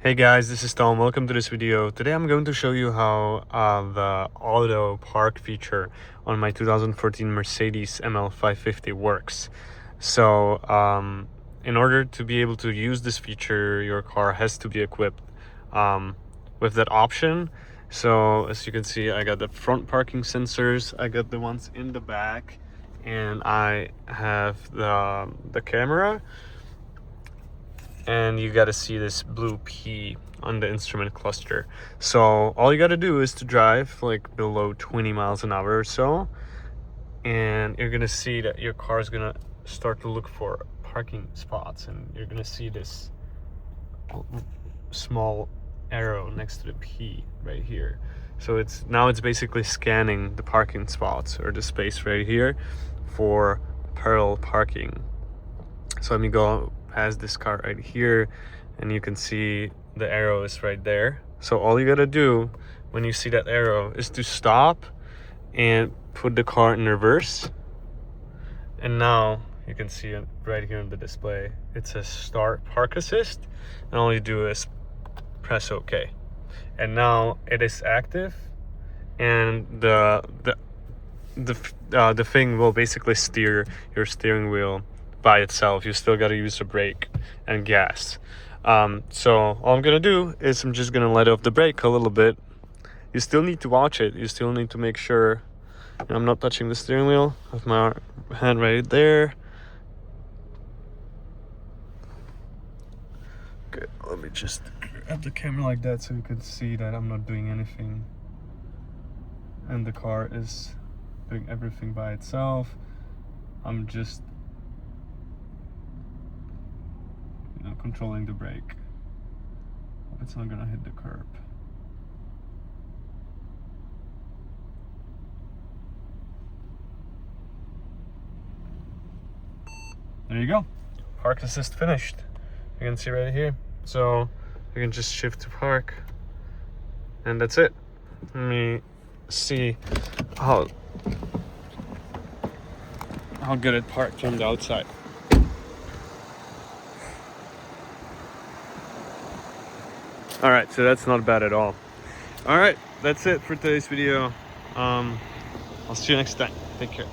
Hey guys, this is Tom. Welcome to this video. Today I'm going to show you how the auto park feature on my 2014 Mercedes ML550 works. So in order to be able to use this feature, your car has to be equipped with that option. So as you can see, I got the front parking sensors, I got the ones in the back, and I have the camera. And you got to see this blue P on the instrument cluster. So all you got to do is to drive like below 20 miles an hour or so, and you're gonna see that your car is gonna start to look for parking spots, and you're gonna see this small arrow next to the P right here. So it's basically scanning the parking spots or the space right here for parallel parking. So let me go past this car right here, and you can see the arrow is right there. So all you gotta do when you see that arrow is to stop and put the car in reverse. And now you can see it right here on the display. It says start park assist, and all you do is press OK. And now it is active, and the thing will basically steer your steering wheel by itself. You still got to use the brake and gas. So all I'm gonna do is I'm just gonna let off the brake a little bit. You still need to watch it. You still need to make sure I'm not touching the steering wheel. I have my hand right there. Okay, let me just grab the camera like that so you can see that I'm not doing anything, and the car is doing everything by itself. I'm just controlling the brake. Hope it's not gonna hit the curb. There you go. Park assist finished. You can see right here. So you can just shift to park, and that's it. Let me see how good it parked from the outside. All right, so that's not bad at all. All right, that's it for today's video. I'll see you next time. Take care.